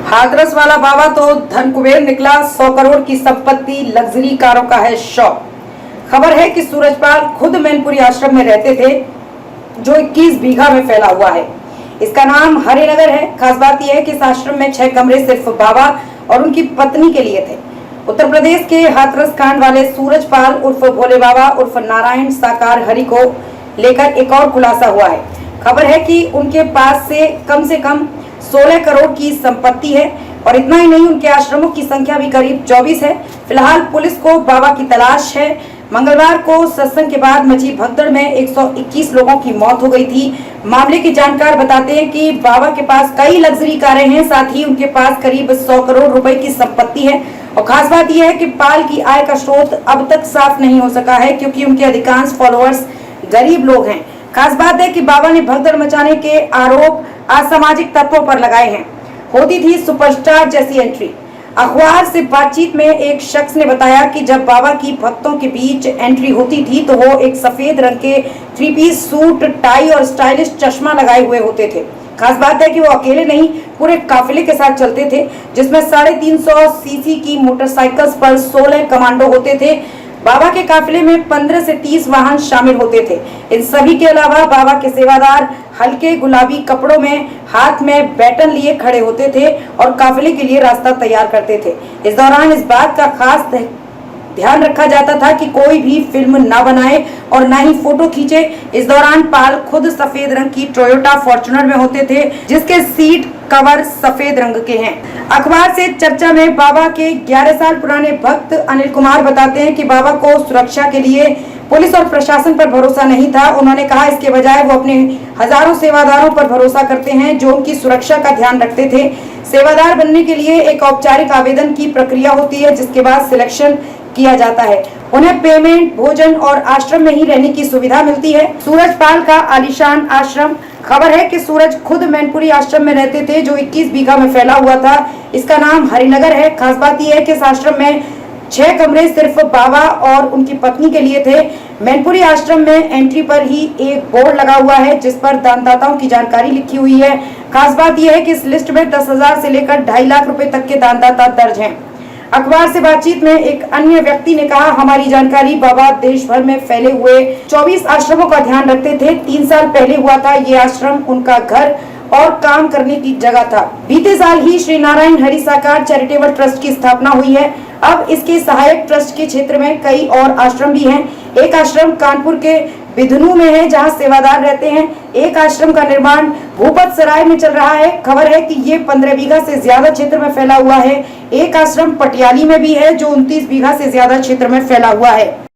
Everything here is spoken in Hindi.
हाथरस वाला बाबा तो धन कुबेर निकला। 100 करोड़ की संपत्ति, लग्जरी कारों का है शौक। खबर है कि सूरजपाल खुद मैनपुरी आश्रम में रहते थे जो 21 बीघा में फैला हुआ है। इसका नाम हरिनगर है। खास बात यह है कि इस आश्रम में 6 कमरे सिर्फ बाबा और उनकी पत्नी के लिए थे। उत्तर प्रदेश के हाथरस कांड वाले सूरजपाल उर्फ भोले बाबा उर्फ नारायण साकार हरि को लेकर एक और खुलासा हुआ है। खबर है कि उनके पास से कम 16 करोड़ की संपत्ति है और इतना ही नहीं, उनके आश्रमों की संख्या भी करीब 24 है। फिलहाल पुलिस को बाबा की तलाश है। मंगलवार को सत्संग के बाद मची भगदड़ में 121 लोगों की मौत हो गई थी। मामले के जानकार बताते हैं कि बाबा के पास कई लग्जरी कारें हैं, साथ ही उनके पास करीब 100 करोड़ रुपए की संपत्ति है। और खास बात यह है कि पाल की आय का स्रोत अब तक साफ नहीं हो सका है, क्योंकि उनके अधिकांश फॉलोअर्स गरीब लोग हैं। खास बात है कि बाबा ने भगदड़ मचाने के आरोप असामाजिक तत्वों पर लगाए हैं। होती थी सुपरस्टार जैसी एंट्री। अखबार से बातचीत में एक शख्स ने बताया कि जब बाबा की भक्तों के बीच एंट्री होती थी तो वो एक सफेद रंग के 3 पीस सूट, टाई और स्टाइलिश चश्मा लगाए हुए होते थे। खास बात है कि वो अकेले नहीं, पूरे काफिले के साथ चलते थे, जिसमें 350 सीसी की मोटरसाइकिल्स पर 16 कमांडो होते थे। बाबा के काफिले में 15 से 30 वाहन शामिल होते थे। इन सभी के अलावा बाबा के सेवादार हल्के गुलाबी कपड़ों में हाथ में बैटन लिए खड़े होते थे और काफिले के लिए रास्ता तैयार करते थे। इस दौरान इस बात का खास ध्यान रखा जाता था कि कोई भी फिल्म ना बनाए और ना ही फोटो खींचे। इस दौरान पाल खुद सफेद रंग की टोयोटा फॉर्च्यूनर में होते थे, जिसके सीट कवर सफेद रंग के हैं। अखबार से चर्चा में बाबा के 11 साल पुराने भक्त अनिल कुमार बताते हैं कि बाबा को सुरक्षा के लिए पुलिस और प्रशासन पर भरोसा नहीं था। उन्होंने कहा इसके बजाय वो अपने हजारों सेवादारों पर भरोसा करते हैं जो उनकी सुरक्षा का ध्यान रखते थे। सेवादार बनने के लिए एक औपचारिक आवेदन की प्रक्रिया होती है, जिसके बाद सिलेक्शन किया जाता है। उन्हें पेमेंट, भोजन और आश्रम में ही रहने की सुविधा मिलती है। सूरजपाल का आलीशान आश्रम। खबर है कि सूरज खुद मैनपुरी आश्रम में रहते थे जो 21 बीघा में फैला हुआ था। इसका नाम हरिनगर है। खास बात यह है कि इस आश्रम में 6 कमरे सिर्फ बाबा और उनकी पत्नी के लिए थे। मैनपुरी आश्रम में एंट्री पर ही एक बोर्ड लगा हुआ है जिस पर दानदाताओं की जानकारी लिखी हुई है। खास बात यह है कि इस लिस्ट में 10,000 से लेकर 2.5 लाख रुपए तक के दानदाता दर्ज हैं। अखबार से बातचीत में एक अन्य व्यक्ति ने कहा, हमारी जानकारी बाबा देश भर में फैले हुए 24 आश्रमों का ध्यान रखते थे। 3 साल पहले हुआ था ये आश्रम उनका घर और काम करने की जगह था। बीते साल ही श्री नारायण हरि साकार चैरिटेबल ट्रस्ट की स्थापना हुई है। अब इसके सहायक ट्रस्ट के क्षेत्र में कई और आश्रम भी हैं। एक आश्रम कानपुर के बिधनू में है जहां सेवादार रहते हैं। एक आश्रम का निर्माण भूपत सराय में चल रहा है। खबर है कि ये 15 बीघा से ज्यादा क्षेत्र में फैला हुआ है। एक आश्रम पटियाली में भी है जो 29 बीघा से ज्यादा क्षेत्र में फैला हुआ है।